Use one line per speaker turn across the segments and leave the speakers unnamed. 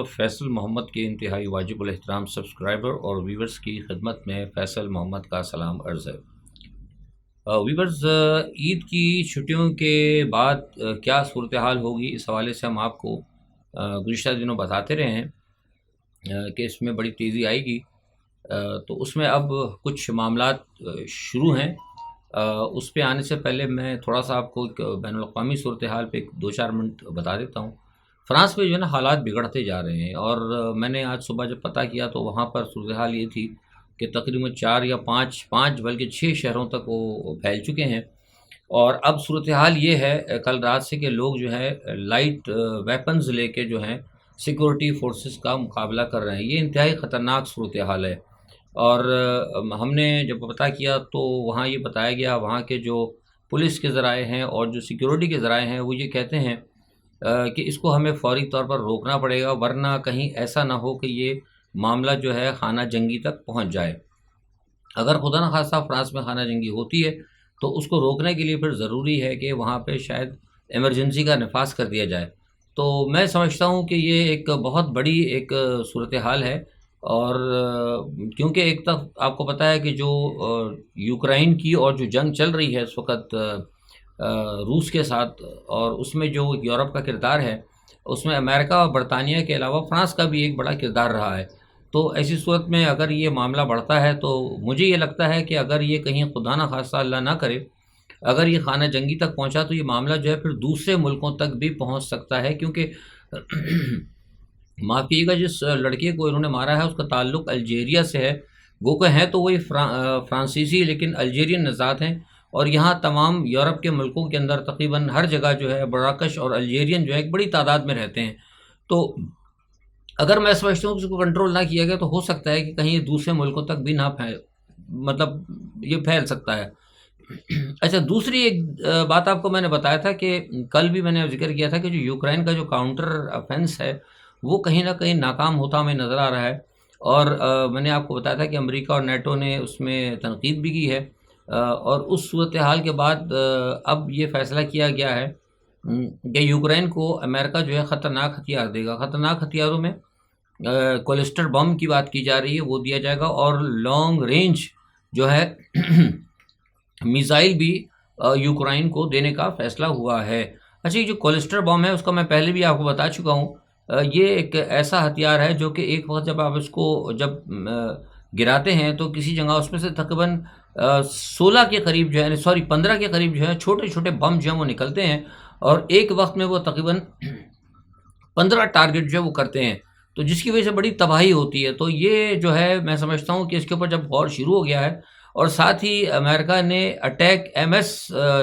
فیصل محمد کے انتہائی واجب الاحترام سبسکرائبر اور ویورز کی خدمت میں فیصل محمد کا سلام عرض ہے۔ ویورز، عید کی چھٹیوں کے بعد کیا صورتحال ہوگی، اس حوالے سے ہم آپ کو گزشتہ دنوں بتاتے رہے ہیں کہ اس میں بڑی تیزی آئے گی۔ تو اس میں اب کچھ معاملات شروع ہیں۔ اس پہ آنے سے پہلے میں تھوڑا سا آپ کو ایک بین الاقوامی صورتحال پہ 2-4 منٹ بتا دیتا ہوں۔ فرانس میں جو ہے نا حالات بگڑتے جا رہے ہیں، اور میں نے آج صبح جب پتہ کیا تو وہاں پر صورتحال یہ تھی کہ تقریباً 4 یا 5 بلکہ 6 شہروں تک وہ پھیل چکے ہیں۔ اور اب صورتحال یہ ہے کل رات سے کہ لوگ جو ہے لائٹ ویپنز لے کے جو ہیں سیکورٹی فورسز کا مقابلہ کر رہے ہیں۔ یہ انتہائی خطرناک صورتحال ہے، اور ہم نے جب پتہ کیا تو وہاں یہ بتایا گیا، وہاں کے جو پولیس کے ذرائع ہیں اور جو سیکورٹی کے ذرائع ہیں وہ یہ کہتے ہیں کہ اس کو ہمیں فوری طور پر روکنا پڑے گا، ورنہ کہیں ایسا نہ ہو کہ یہ معاملہ جو ہے خانہ جنگی تک پہنچ جائے۔ اگر خدا نخواستہ فرانس میں خانہ جنگی ہوتی ہے تو اس کو روکنے کے لیے پھر ضروری ہے کہ وہاں پہ شاید ایمرجنسی کا نفاذ کر دیا جائے۔ تو میں سمجھتا ہوں کہ یہ ایک بہت بڑی ایک صورتحال ہے، اور کیونکہ ایک طرف آپ کو پتہ ہے کہ جو یوکرائن کی اور جو جنگ چل رہی ہے اس وقت روس کے ساتھ، اور اس میں جو یورپ کا کردار ہے اس میں امریکہ اور برطانیہ کے علاوہ فرانس کا بھی ایک بڑا کردار رہا ہے۔ تو ایسی صورت میں اگر یہ معاملہ بڑھتا ہے تو مجھے یہ لگتا ہے کہ اگر یہ کہیں خدا نہ خواستہ اللہ نہ کرے اگر یہ خانہ جنگی تک پہنچا تو یہ معاملہ جو ہے پھر دوسرے ملکوں تک بھی پہنچ سکتا ہے، کیونکہ معاف کیجیے گا جس لڑکے کو انہوں نے مارا ہے اس کا تعلق الجیریا سے ہے، گو کہ ہیں تو وہی فرانسیسی لیکن الجیرین نژاد ہیں، اور یہاں تمام یورپ کے ملکوں کے اندر تقریباً ہر جگہ جو ہے مراکش اور الجیرین جو ہے ایک بڑی تعداد میں رہتے ہیں۔ تو اگر میں سمجھتا ہوں کہ اس کو کنٹرول نہ کیا گیا تو ہو سکتا ہے کہ کہیں یہ دوسرے ملکوں تک بھی نہ یہ پھیل سکتا ہے۔ اچھا، دوسری ایک بات آپ کو میں نے بتایا تھا کہ کل بھی میں نے ذکر کیا تھا کہ جو یوکرائن کا جو کاؤنٹر افینس ہے وہ کہیں نہ کہیں ناکام ہوتا ہمیں نظر آ رہا ہے، اور میں نے آپ کو بتایا تھا کہ امریکہ اور نیٹو نے اس میں تنقید بھی کی ہے، اور اس صورتحال کے بعد اب یہ فیصلہ کیا گیا ہے کہ یوکرائن کو امریکہ جو ہے خطرناک ہتھیار دے گا۔ خطرناک ہتھیاروں میں کلسٹر بم کی بات کی جا رہی ہے، وہ دیا جائے گا، اور لانگ رینج جو ہے میزائل بھی یوکرائن کو دینے کا فیصلہ ہوا ہے۔ اچھا، یہ جو کلسٹر بم ہے اس کا میں پہلے بھی آپ کو بتا چکا ہوں، یہ ایک ایسا ہتھیار ہے جو کہ ایک وقت جب آپ اس کو گراتے ہیں تو کسی جگہ اس میں سے تقریباً 16 کے قریب جو ہے 15 کے قریب جو ہے چھوٹے چھوٹے بم جو ہیں وہ نکلتے ہیں، اور ایک وقت میں وہ تقریباً 15 ٹارگٹ جو ہے وہ کرتے ہیں، تو جس کی وجہ سے بڑی تباہی ہوتی ہے۔ تو یہ جو ہے میں سمجھتا ہوں کہ اس کے اوپر جب غور شروع ہو گیا ہے، اور ساتھ ہی امریکہ نے اٹیک MS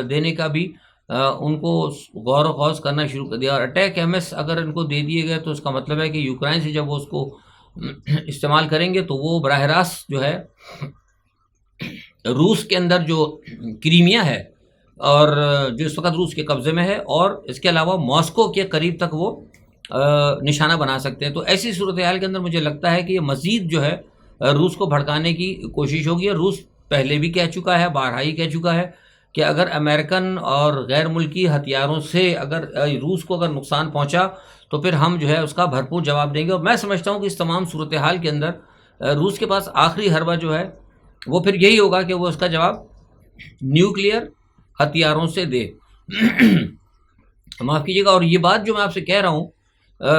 دینے کا بھی ان کو غور و خوض کرنا شروع کر دیا، اور اٹیک MS اگر ان کو دے دیے گئے تو اس کا مطلب ہے کہ یوکرائن سے جب وہ اس کو استعمال کریں گے تو وہ براہ راست جو ہے روس کے اندر جو کریمیا ہے اور جو اس وقت روس کے قبضے میں ہے، اور اس کے علاوہ ماسکو کے قریب تک وہ نشانہ بنا سکتے ہیں۔ تو ایسی صورتحال کے اندر مجھے لگتا ہے کہ یہ مزید جو ہے روس کو بھڑکانے کی کوشش ہوگی، اور روس پہلے بھی کہہ چکا ہے، بارہا ہی کہہ چکا ہے کہ اگر امریکن اور غیر ملکی ہتھیاروں سے اگر روس کو اگر نقصان پہنچا تو پھر ہم جو ہے اس کا بھرپور جواب دیں گے۔ اور میں سمجھتا ہوں کہ اس تمام صورتحال کے اندر روس کے پاس آخری حربہ جو ہے وہ پھر یہی ہوگا کہ وہ اس کا جواب نیوکلیئر ہتھیاروں سے دے۔ معاف کیجیے گا، اور یہ بات جو میں آپ سے کہہ رہا ہوں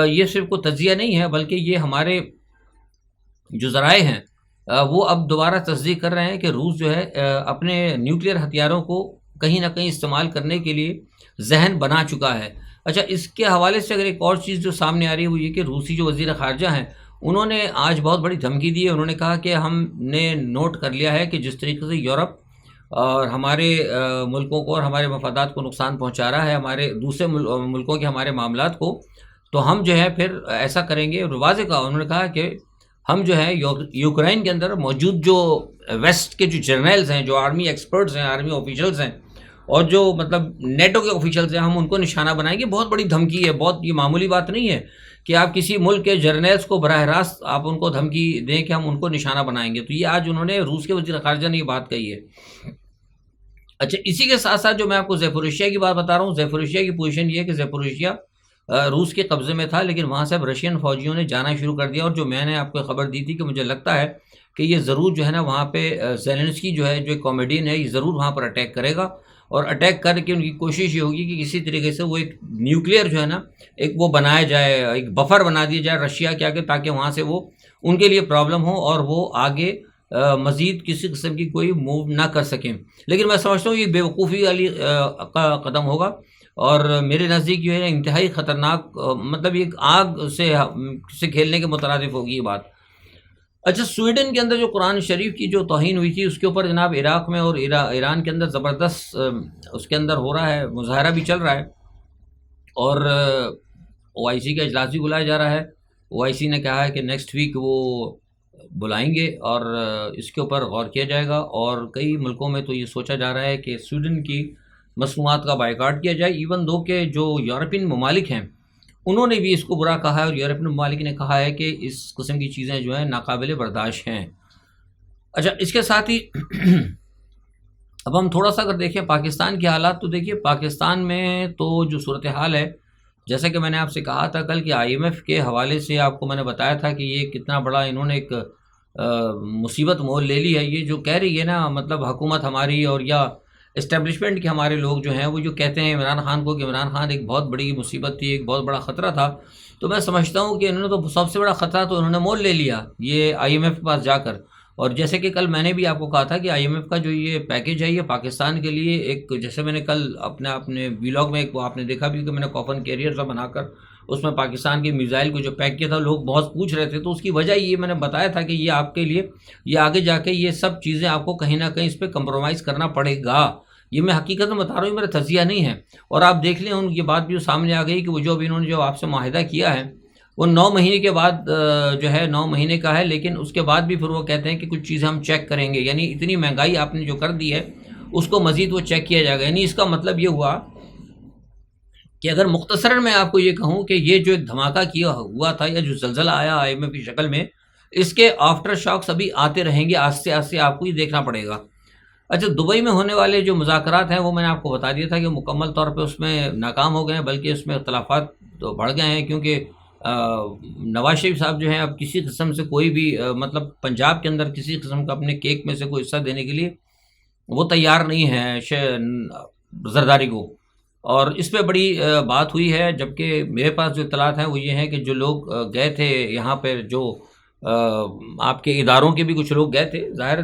یہ صرف کوئی تجزیہ نہیں ہے، بلکہ یہ ہمارے جو ذرائع ہیں وہ اب دوبارہ تصدیق کر رہے ہیں کہ روس جو ہے اپنے نیوکلیئر ہتھیاروں کو کہیں نہ کہیں استعمال کرنے کے لیے ذہن بنا چکا ہے۔ اچھا، اس کے حوالے سے اگر ایک اور چیز جو سامنے آ رہی ہے وہ یہ کہ روسی جو وزیر خارجہ ہیں انہوں نے آج بہت بڑی دھمکی دی ہے۔ انہوں نے کہا کہ ہم نے نوٹ کر لیا ہے کہ جس طریقے سے یورپ اور ہمارے ملکوں کو اور ہمارے مفادات کو نقصان پہنچا رہا ہے، ہمارے دوسرے ملکوں کے ہمارے معاملات کو، تو ہم جو ہے پھر ایسا کریں گے۔ واضح کہا انہوں نے، کہا کہ ہم جو ہے یوکرائن کے اندر موجود جو ویسٹ کے جو جرنیلز ہیں، جو آرمی ایکسپرٹس ہیں، آرمی آفیشلز ہیں، اور جو نیٹو کے آفیشلز ہیں، ہم ان کو نشانہ بنائیں گے۔ بہت بڑی دھمکی ہے، بہت یہ معمولی بات نہیں ہے کہ آپ کسی ملک کے جرنیلز کو براہ راست آپ ان کو دھمکی دیں کہ ہم ان کو نشانہ بنائیں گے۔ تو یہ آج انہوں نے روس کے وزیر خارجہ نے یہ بات کہی ہے۔ اچھا، اسی کے ساتھ ساتھ جو میں آپ کو زیپوریشیا کی بات بتا رہا ہوں، زیپوریشیا کی پوزیشن یہ ہے کہ زیپوریشیا روس کے قبضے میں تھا، لیکن وہاں سے اب رشین فوجیوں نے جانا شروع کر دیا، اور جو میں نے آپ کو خبر دی تھی کہ مجھے لگتا ہے کہ یہ ضرور جو ہے نا وہاں پہ زیلنسکی جو ہے، جو کامیڈین ہے، یہ ضرور وہاں پر اٹیک کرے گا، اور اٹیک کر کے ان کی کوشش یہ ہوگی کہ کسی طریقے سے وہ ایک نیوکلیئر جو ہے نا ایک وہ بنایا جائے، ایک بفر بنا دیا جائے رشیا کے آگے، تاکہ وہاں سے وہ ان کے لیے پرابلم ہو اور وہ آگے مزید کسی قسم کی کوئی موو نہ کر سکیں۔ لیکن میں سمجھتا ہوں یہ بیوقوفی والی کا قدم ہوگا، اور میرے نزدیک جو ہے انتہائی خطرناک، مطلب یہ آگ سے کھیلنے کے مترادف ہوگی یہ بات۔ اچھا، سویڈن کے اندر جو قرآن شریف کی جو توہین ہوئی تھی، اس کے اوپر جناب عراق میں اور ایران کے اندر زبردست اس کے اندر ہو رہا ہے، مظاہرہ بھی چل رہا ہے، اور او آئی سی کا اجلاس بھی بلایا جا رہا ہے۔ او آئی سی نے کہا ہے کہ نیکسٹ ویک وہ بلائیں گے اور اس کے اوپر غور کیا جائے گا، اور کئی ملکوں میں تو یہ سوچا جا رہا ہے کہ سویڈن کی مصنوعات کا بائیکاٹ کیا جائے، ایون دو کہ جو یورپین ممالک ہیں انہوں نے بھی اس کو برا کہا ہے، اور یورپین ممالک نے کہا ہے کہ اس قسم کی چیزیں جو ہیں ناقابل برداشت ہیں۔ اچھا، اس کے ساتھ ہی اب ہم تھوڑا سا اگر دیکھیں پاکستان کے حالات، تو دیکھیے پاکستان میں تو جو صورتحال ہے، جیسا کہ میں نے آپ سے کہا تھا کل کہ آئی ایم ایف کے حوالے سے آپ کو میں نے بتایا تھا کہ یہ کتنا بڑا انہوں نے ایک مصیبت مول لے لی ہے۔ یہ جو کہہ رہی ہے نا، مطلب حکومت ہماری اور یا اسٹیبلشمنٹ کے ہمارے لوگ جو ہیں وہ جو کہتے ہیں عمران خان کو کہ عمران خان ایک بہت بڑی مصیبت تھی، ایک بہت بڑا خطرہ تھا، تو میں سمجھتا ہوں کہ انہوں نے تو سب سے بڑا خطرہ تو انہوں نے مول لے لیا یہ آئی ایم ایف کے پاس جا کر۔ اور جیسے کہ کل میں نے بھی آپ کو کہا تھا کہ آئی ایم ایف کا جو یہ پیکیج ہے یہ پاکستان کے لیے ایک، جیسے میں نے کل اپنے ویلاگ میں ایک وہ آپ نے دیکھا بھی کہ میں نے کوفن کیریئر سا بنا کر اس میں پاکستان کی میزائل کو جو پیک کیا تھا، لوگ بہت پوچھ رہے تھے، تو اس کی وجہ یہ میں نے بتایا تھا کہ یہ آپ کے لیے یہ آگے جا کے یہ سب چیزیں آپ کو کہیں نہ کہیں اس پہ کمپرومائز کرنا پڑے گا۔ یہ میں حقیقت میں بتا رہا ہوں، یہ میرا تجزیہ نہیں ہے، اور آپ دیکھ لیں ان کی بات بھی سامنے آ گئی کہ وہ جو ابھی انہوں نے جو آپ سے معاہدہ کیا ہے وہ 9 مہینے کے بعد جو ہے 9 مہینے کا ہے، لیکن اس کے بعد بھی پھر وہ کہتے ہیں کہ کچھ چیزیں ہم چیک کریں گے، یعنی اتنی مہنگائی آپ نے جو کر دی ہے اس کو مزید وہ چیک کیا جائے گا۔ یعنی اس کا مطلب یہ ہوا کہ اگر مختصراً میں آپ کو یہ کہوں کہ یہ جو ایک دھماکہ کیا ہوا تھا یا جو زلزلہ آیا آئی ایم ایف کی شکل میں، اس کے آفٹر شاکس ابھی آتے رہیں گے، آہستہ آہستہ آپ کو یہ دیکھنا پڑے گا۔ اچھا، دبئی میں ہونے والے جو مذاکرات ہیں وہ میں نے آپ کو بتا دیا تھا کہ مکمل طور پہ اس میں ناکام ہو گئے ہیں، بلکہ اس میں اختلافات تو بڑھ گئے ہیں، کیونکہ نواز شریف صاحب جو ہیں اب کسی قسم سے کوئی بھی مطلب پنجاب کے اندر کسی قسم کا اپنے کیک میں سے کوئی حصہ دینے کے لیے وہ تیار نہیں ہے زرداری کو، اور اس پہ بڑی بات ہوئی ہے۔ جبکہ میرے پاس جو اطلاعات ہیں وہ یہ ہیں کہ جو لوگ گئے تھے یہاں پہ، جو آپ کے اداروں کے بھی کچھ لوگ گئے تھے، ظاہر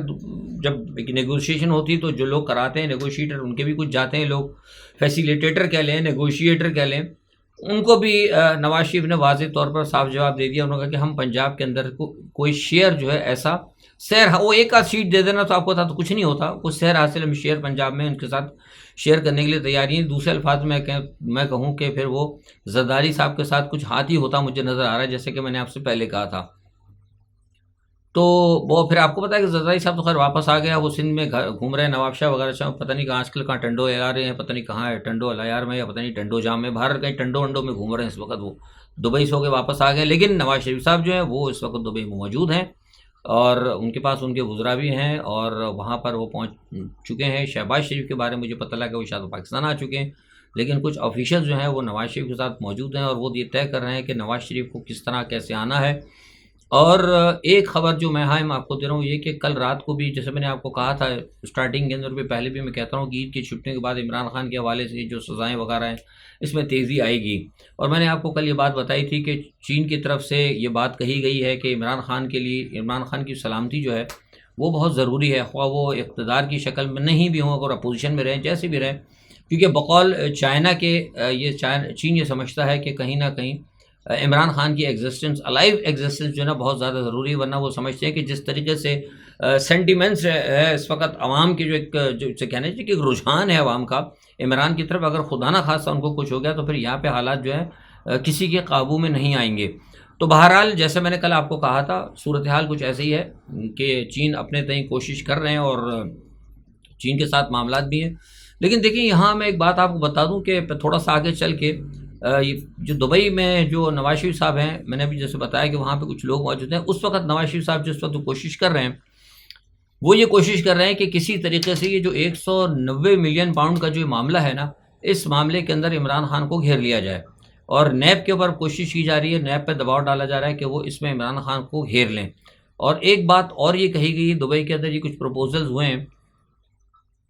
جب ایک نیگوشیشن ہوتی تو جو لوگ کراتے ہیں نیگوشیٹر، ان کے بھی کچھ جاتے ہیں لوگ، فیسیلیٹیٹر کہہ لیں، نیگوشیٹر کہہ لیں، ان کو بھی نواز شریف نے واضح طور پر صاف جواب دے دیا۔ انہوں نے کہا کہ ہم پنجاب کے اندر کوئی شیئر جو ہے ایسا شیئر، وہ ایک آدھ سیٹ دے دینا تو آپ کو تھا تو کچھ نہیں ہوتا، کچھ شیئر حاصل ہم شیئر پنجاب میں ان کے ساتھ شیئر کرنے کے لیے تیاری ہیں۔ دوسرے الفاظ میں کہوں کہ پھر وہ زرداری صاحب کے ساتھ کچھ ہاتھ ہی ہوتا مجھے نظر آ رہا ہے، جیسے کہ میں نے آپ سے پہلے کہا تھا۔ تو وہ پھر آپ کو پتا ہے کہ زرداری صاحب تو خیر واپس آ گیا، وہ سندھ میں گھوم رہے ہیں، نواب شاہ وغیرہ سے، پتہ نہیں کہاں آج کل کہاں ٹنڈو آ رہے ہیں، پتہ نہیں کہاں ہے ٹنڈو الایار میں، یا پتہ نہیں ٹنڈو جام میں، باہر کہیں ٹنڈو میں گھوم رہے ہیں اس وقت۔ وہ دبئی سے ہو کے واپس آ گئے، لیکن نواز شریف صاحب جو ہیں وہ اس وقت دبئی میں موجود ہیں، اور ان کے پاس ان کے وزراء بھی ہیں، اور وہاں پر وہ پہنچ چکے ہیں۔ شہباز شریف کے بارے میں مجھے پتہ لگا کہ وہ شاید پاکستان آ چکے ہیں، لیکن کچھ آفیشل جو ہیں وہ نواز شریف کے ساتھ موجود ہیں، اور وہ یہ طے کر رہے ہیں کہ نواز شریف کو کس طرح کیسے آنا ہے۔ اور ایک خبر جو میں آپ کو دے رہا ہوں یہ کہ کل رات کو بھی، جیسے میں نے آپ کو کہا تھا اسٹارٹنگ کے اندر بھی، پہلے بھی میں کہتا ہوں کہ عید کی چھٹیوں کے بعد عمران خان کے حوالے سے جو سزائیں وغیرہ ہیں اس میں تیزی آئے گی، اور میں نے آپ کو کل یہ بات بتائی تھی کہ چین کی طرف سے یہ بات کہی گئی ہے کہ عمران خان کے لیے عمران خان کی سلامتی جو ہے وہ بہت ضروری ہے، خواہ وہ اقتدار کی شکل میں نہیں بھی ہوں، اگر اپوزیشن میں رہیں، جیسے بھی رہیں، کیونکہ بقول چائنا کے چین یہ سمجھتا ہے کہ کہیں نہ کہیں عمران خان کی ایگزسٹنس، الائیو ایگزسٹنس جو ہے نا بہت زیادہ ضروری ہے، ورنہ وہ سمجھتے ہیں کہ جس طریقے سے سینٹیمنٹس ہے اس وقت عوام کی، جو ایک کہنا چاہیے کہ ایک رجحان ہے عوام کا عمران کی طرف، اگر خدا نہ خواستہ ان کو کچھ ہو گیا تو پھر یہاں پہ حالات جو ہے کسی کے قابو میں نہیں آئیں گے۔ تو بہرحال جیسے میں نے کل آپ کو کہا تھا صورتحال کچھ ایسے ہی ہے کہ چین اپنے تئیں کوشش کر رہے ہیں، اور چین کے ساتھ معاملات بھی ہیں، لیکن دیکھیں یہاں میں ایک بات آپ کو بتا دوں کہ تھوڑا سا آگے چل کے جو دبئی میں جو نواز شریف صاحب ہیں، میں نے بھی جیسے بتایا کہ وہاں پہ کچھ لوگ موجود ہیں، اس وقت نواز شریف صاحب جس وقت کوشش کر رہے ہیں وہ یہ کوشش کر رہے ہیں کہ کسی طریقے سے یہ جو 190 ملین پاؤنڈ کا جو معاملہ ہے نا، اس معاملے کے اندر عمران خان کو گھیر لیا جائے۔ اور نیب کے اوپر کوشش کی جا رہی ہے، نیب پہ دباؤ ڈالا جا رہا ہے کہ وہ اس میں عمران خان کو گھیر لیں۔ اور ایک بات اور یہ کہی گئی، دبئی کے اندر یہ کچھ پروپوزلز ہوئے ہیں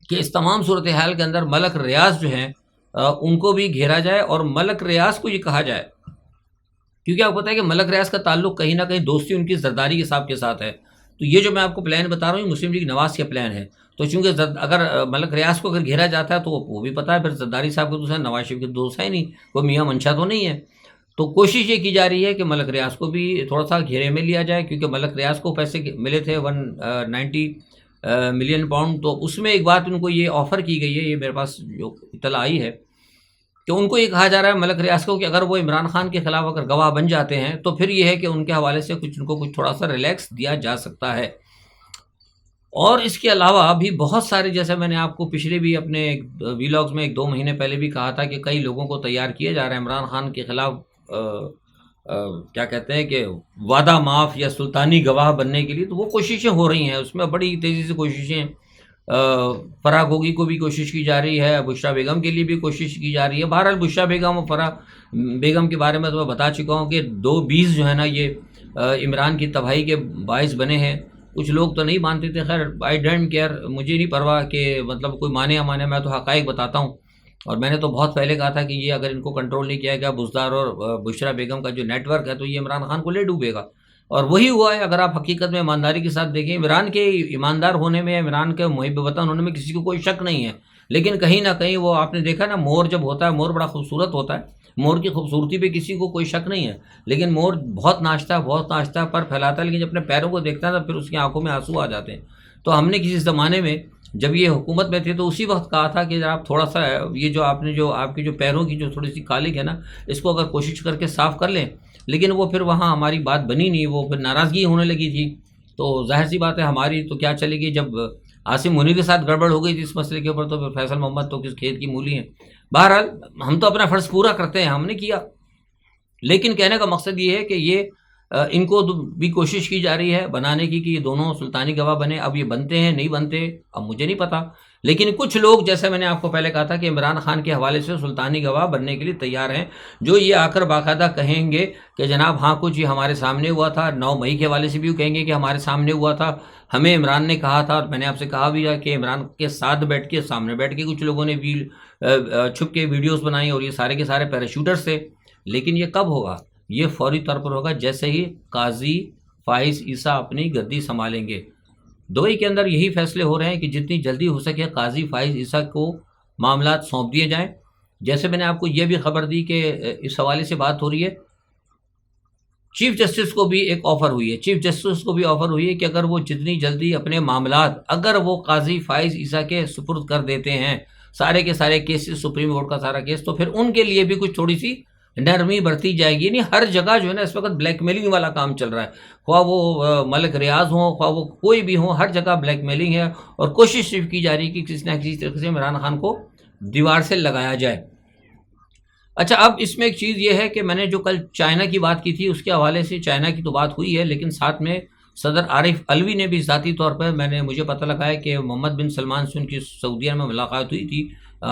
کہ اس تمام صورتحال کے اندر ملک ریاض جو ہیں ان کو بھی گھیرا جائے، اور ملک ریاض کو یہ کہا جائے، کیونکہ آپ کو پتہ ہے کہ ملک ریاض کا تعلق کہیں نہ کہیں دوستی ان کی زرداری کے صاحب کے ساتھ ہے۔ تو یہ جو میں آپ کو پلان بتا رہا ہوں، یہ مسلم لیگ نواز کا پلان ہے۔ تو چونکہ اگر ملک ریاض کو اگر گھیرا جاتا ہے تو وہ بھی پتہ ہے پھر زرداری صاحب کے دوست ہیں، نواز شریف کے دوست ہے نہیں، وہ میاں منشا تو نہیں ہے۔ تو کوشش یہ کی جا رہی ہے کہ ملک ریاض کو بھی تھوڑا سا گھیرے میں لیا جائے، کیونکہ ملک ریاض کو پیسے ملے تھے 190 ملین پاؤنڈ، تو اس میں ایک بات ان کو یہ آفر کی گئی ہے، یہ میرے پاس جو اطلاع آئی ہے کہ ان کو یہ کہا جا رہا ہے ملک ریاض کو کہ اگر وہ عمران خان کے خلاف اگر گواہ بن جاتے ہیں تو پھر یہ ہے کہ ان کے حوالے سے ان کو کچھ تھوڑا سا ریلیکس دیا جا سکتا ہے۔ اور اس کے علاوہ بھی بہت سارے، جیسے میں نے آپ کو پچھلے بھی اپنے ویلاگز میں 1-2 مہینے پہلے بھی کہا تھا کہ کئی لوگوں کو تیار کیا جا رہا ہے عمران خان کے خلاف کیا کہتے ہیں کہ وعدہ معاف یا سلطانی گواہ بننے کے لیے، تو وہ کوششیں ہو رہی ہیں، اس میں بڑی تیزی سے کوششیں، فرح گوگی کو بھی کوشش کی جا رہی ہے، بشریٰ بیگم کے لیے بھی کوشش کی جا رہی ہے۔ بہرحال بشریٰ بیگم اور فرح بیگم کے بارے میں تو میں بتا چکا ہوں کہ 2 جو ہے نا یہ عمران کی تباہی کے باعث بنے ہیں۔ کچھ لوگ تو نہیں مانتے تھے، خیر آئی ڈونٹ کیئر، مجھے نہیں پرواہ کہ مطلب کوئی مانے یا مانے، میں تو حقائق بتاتا ہوں۔ اور میں نے تو بہت پہلے کہا تھا کہ یہ اگر ان کو کنٹرول نہیں کیا گیا، بزدار اور بشریٰ بیگم کا جو نیٹ ورک ہے، تو یہ عمران خان کو لے ڈوبے گا، اور وہی ہوا ہے۔ اگر آپ حقیقت میں ایمانداری کے ساتھ دیکھیں، عمران کے ایماندار ہونے میں، عمران کے محب وطن ہونے میں کسی کو کوئی شک نہیں ہے، لیکن کہیں نہ کہیں وہ آپ نے دیکھا نا، مور جب ہوتا ہے، مور بڑا خوبصورت ہوتا ہے، مور کی خوبصورتی پہ کسی کو کوئی شک نہیں ہے، لیکن مور بہت ناچتا ہے، پر پھیلاتا ہے، لیکن جب اپنے پیروں کو دیکھتا ہے تو پھر اس کی آنکھوں میں آنسو آ جاتے ہیں۔ تو ہم نے کسی زمانے میں جب یہ حکومت میں تھے تو اسی وقت کہا تھا کہ آپ تھوڑا سا یہ جو آپ نے جو آپ کی جو پیروں کی جو تھوڑی سی کالک ہے نا، اس کو اگر کوشش کر کے صاف کر لیں، لیکن وہ پھر وہاں ہماری بات بنی نہیں، وہ پھر ناراضگی ہونے لگی تھی۔ تو ظاہر سی بات ہے ہماری تو کیا چلے گی، جب عاصم منیر کے ساتھ گڑبڑ ہو گئی تھی اس مسئلے کے اوپر، تو پھر فیصل محمد تو کس کھیت کی مولی ہیں۔ بہرحال ہم تو اپنا فرض پورا کرتے ہیں، ہم نے کیا، لیکن کہنے کا مقصد یہ ہے کہ یہ ان کو بھی کوشش کی جا رہی ہے بنانے کی کہ یہ دونوں سلطانی گواہ بنے۔ اب یہ بنتے ہیں نہیں بنتے اب مجھے نہیں پتا، لیکن کچھ لوگ، جیسے میں نے آپ کو پہلے کہا تھا کہ عمران خان کے حوالے سے سلطانی گواہ بننے کے لیے تیار ہیں، جو یہ آ کر باقاعدہ کہیں گے کہ جناب ہاں کچھ یہ ہمارے سامنے ہوا تھا، 9 مئی کے حوالے سے بھی کہیں گے کہ ہمارے سامنے ہوا تھا، ہمیں عمران نے کہا تھا، اور میں نے آپ سے کہا بھی ہے کہ عمران کے ساتھ بیٹھ کے، سامنے بیٹھ کے کچھ لوگوں نے بھی چھپ کے ویڈیوز بنائی، اور یہ سارے کے سارے پیراشوٹرز تھے۔ لیکن یہ کب ہوگا؟ یہ فوری طور پر ہوگا جیسے ہی قاضی فائز عیسیٰ اپنی گدی سنبھالیں گے۔ دبئی کے اندر یہی فیصلے ہو رہے ہیں کہ جتنی جلدی ہو سکے قاضی فائز عیسیٰ کو معاملات سونپ دیے جائیں۔ جیسے میں نے آپ کو یہ بھی خبر دی کہ اس حوالے سے بات ہو رہی ہے، چیف جسٹس کو بھی ایک آفر ہوئی ہے، چیف جسٹس کو بھی آفر ہوئی ہے کہ اگر وہ جتنی جلدی اپنے معاملات اگر وہ قاضی فائز عیسیٰ کے سپرد کر دیتے ہیں، سارے کے سارے کیسز، سپریم کورٹ کا سارا کیس، تو پھر ان کے لیے بھی کچھ تھوڑی سی نرمی برتی جائے گی۔ یعنی ہر جگہ جو ہے نا اس وقت بلیک میلنگ والا کام چل رہا ہے، خواہ وہ ملک ریاض ہوں، خواہ وہ کوئی بھی ہوں، ہر جگہ بلیک میلنگ ہے، اور کوشش صرف کی جا رہی ہے کہ کسی نہ کسی طریقے سے عمران خان کو دیوار سے لگایا جائے۔ اچھا، اب اس میں ایک چیز یہ ہے کہ میں نے جو کل چائنا کی بات کی تھی، اس کے حوالے سے چائنا کی تو بات ہوئی ہے، لیکن ساتھ میں صدر عارف علوی نے بھی ذاتی طور پر، مجھے پتہ لگا ہے کہ محمد بن سلمان سے ان کی سعودیہ میں ملاقات ہوئی تھی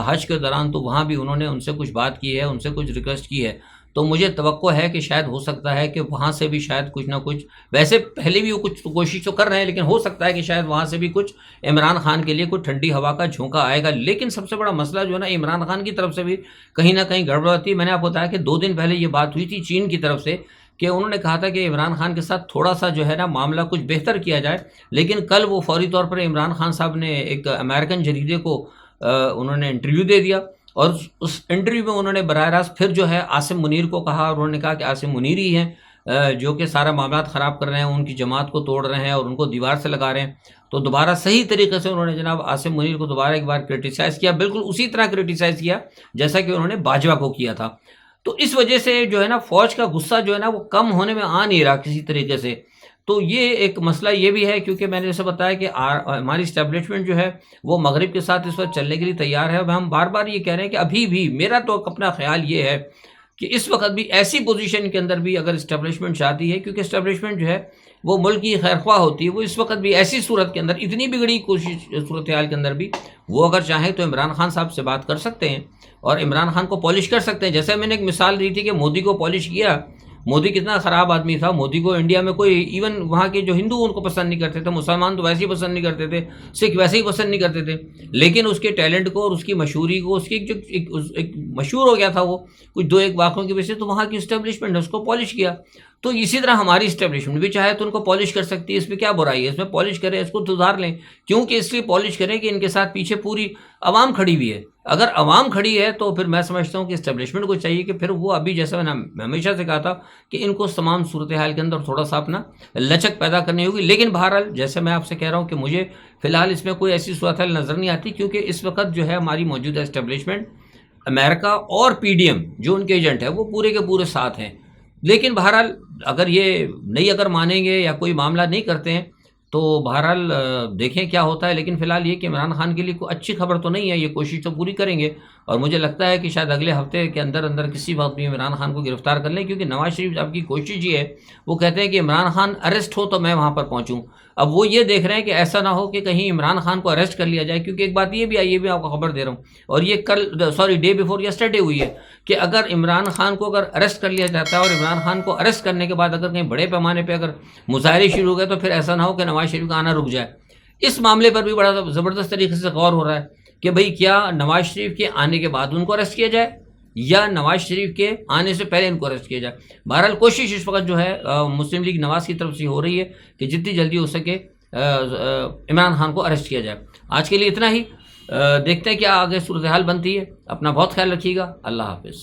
حج کے دوران، تو وہاں بھی انہوں نے ان سے کچھ بات کی ہے، ان سے کچھ ریکویسٹ کی ہے۔ تو مجھے توقع ہے کہ شاید ہو سکتا ہے کہ وہاں سے بھی شاید کچھ نہ کچھ، ویسے پہلے بھی وہ کچھ کوشش تو کر رہے ہیں، لیکن ہو سکتا ہے کہ شاید وہاں سے بھی کچھ عمران خان کے لیے کچھ ٹھنڈی ہوا کا جھونکا آئے گا۔ لیکن سب سے بڑا مسئلہ جو ہے نا، عمران خان کی طرف سے بھی کہیں نہ کہیں گڑبڑ ہوتی ہے۔ میں نے آپ کو بتایا کہ 2 دن پہلے یہ بات ہوئی تھی چین کی طرف سے کہ انہوں نے کہا تھا کہ عمران خان کے ساتھ تھوڑا سا جو ہے نا معاملہ کچھ بہتر کیا جائے، لیکن کل وہ فوری طور پر عمران خان صاحب نے ایک امریکن جریدے کو انہوں نے انٹرویو دے دیا، اور اس انٹرویو میں انہوں نے براہ راست پھر جو ہے عاصم منیر کو کہا، اور انہوں نے کہا کہ عاصم منیر ہی ہیں جو کہ سارا معاملات خراب کر رہے ہیں، ان کی جماعت کو توڑ رہے ہیں اور ان کو دیوار سے لگا رہے ہیں۔ تو دوبارہ صحیح طریقے سے انہوں نے جناب عاصم منیر کو دوبارہ ایک بار کرٹیسائز کیا، بالکل اسی طرح کرٹیسائز کیا جیسا کہ انہوں نے باجوہ کو کیا تھا۔ تو اس وجہ سے جو ہے نا فوج کا غصہ جو ہے نا وہ کم ہونے میں آ نہیں رہا کسی طریقے سے۔ تو یہ ایک مسئلہ یہ بھی ہے، کیونکہ میں نے جیسے بتایا کہ ہماری اسٹیبلشمنٹ جو ہے وہ مغرب کے ساتھ اس وقت چلنے کے لیے تیار ہے۔ اب ہم بار بار یہ کہہ رہے ہیں کہ ابھی بھی میرا تو اپنا خیال یہ ہے کہ اس وقت بھی ایسی پوزیشن کے اندر بھی اگر اسٹیبلشمنٹ چاہتی ہے، کیونکہ اسٹیبلشمنٹ جو ہے وہ ملک کی خیرخواہ ہوتی ہے، وہ اس وقت بھی ایسی صورت کے اندر اتنی بگڑی صورتحال کے اندر بھی وہ اگر چاہیں تو عمران خان صاحب سے بات کر سکتے ہیں اور عمران خان کو پالش کر سکتے ہیں. جیسے میں نے ایک مثال دی تھی کہ مودی کو پالش کیا. مودی کتنا خراب آدمی تھا. مودی کو انڈیا میں کوئی ایون وہاں کے جو ہندو ان کو پسند نہیں کرتے تھے، مسلمان تو ویسے ہی پسند نہیں کرتے تھے، سکھ ویسے ہی پسند نہیں کرتے تھے، لیکن اس کے ٹیلنٹ کو اور اس کی مشہوری کو، اس کی جو ایک مشہور ہو گیا تھا وہ کچھ دو ایک واقعوں کی وجہ سے، تو وہاں کی اسٹیبلشمنٹ نے اس کو پالش کیا. تو اسی طرح ہماری اسٹیبلشمنٹ بھی چاہے تو ان کو پالش کر سکتی ہے. اس میں کیا برائی ہے؟ اس میں پالش کریں، اس کو سدھار لیں. کیونکہ اس لیے پالش کریں کہ ان کے ساتھ پیچھے پوری عوام کھڑی ہوئی ہے. اگر عوام کھڑی ہے تو پھر میں سمجھتا ہوں کہ اسٹیبلشمنٹ کو چاہیے کہ پھر وہ ابھی جیسا میں ہمیشہ سے کہا تھا کہ ان کو تمام صورتحال کے اندر تھوڑا سا اپنا لچک پیدا کرنی ہوگی. لیکن بہرحال جیسے میں آپ سے کہہ رہا ہوں کہ مجھے فی الحال اس میں کوئی ایسی صورتحال نظر نہیں آتی، کیونکہ اس وقت جو ہے ہماری موجودہ اسٹیبلشمنٹ امریکہ اور پی ڈی ایم جو ان کے ایجنٹ ہیں وہ پورے کے پورے ساتھ ہیں. لیکن بہرحال اگر یہ نہیں اگر مانیں گے یا کوئی معاملہ نہیں کرتے ہیں تو بہرحال دیکھیں کیا ہوتا ہے. لیکن فی الحال یہ کہ عمران خان کے لیے کوئی اچھی خبر تو نہیں ہے. یہ کوشش تو پوری کریں گے اور مجھے لگتا ہے کہ شاید اگلے ہفتے کے اندر اندر کسی وقت بھی عمران خان کو گرفتار کر لیں، کیونکہ نواز شریف صاحب کی کوشش یہ ہے، وہ کہتے ہیں کہ عمران خان اریسٹ ہو تو میں وہاں پر پہنچوں. اب وہ یہ دیکھ رہے ہیں کہ ایسا نہ ہو کہ کہیں عمران خان کو اریسٹ کر لیا جائے، کیونکہ ایک بات یہ بھی آئی، یہ بھی آپ کو خبر دے رہا ہوں، اور یہ ڈے بیفور یسٹرڈے ہوئی ہے کہ اگر عمران خان کو اگر اریسٹ کر لیا جاتا ہے اور عمران خان کو اریسٹ کرنے کے بعد اگر کہیں بڑے پیمانے پہ اگر مظاہرے شروع ہو گئے تو پھر ایسا نہ ہو کہ نواز شریف کا آنا رک جائے. اس معاملے پر بھی بڑا زبردست طریقے سے غور ہو رہا ہے کہ بھئی کیا نواز شریف کے آنے کے بعد ان کو اریسٹ کیا جائے یا نواز شریف کے آنے سے پہلے ان کو اریسٹ کیا جائے. بہرحال کوشش اس وقت جو ہے مسلم لیگ نواز کی طرف سے ہو رہی ہے کہ جتنی جلدی ہو سکے عمران خان کو اریسٹ کیا جائے. آج کے لیے اتنا ہی. دیکھتے ہیں کیا آگے صورتحال بنتی ہے. اپنا بہت خیال رکھیے گا. اللہ حافظ.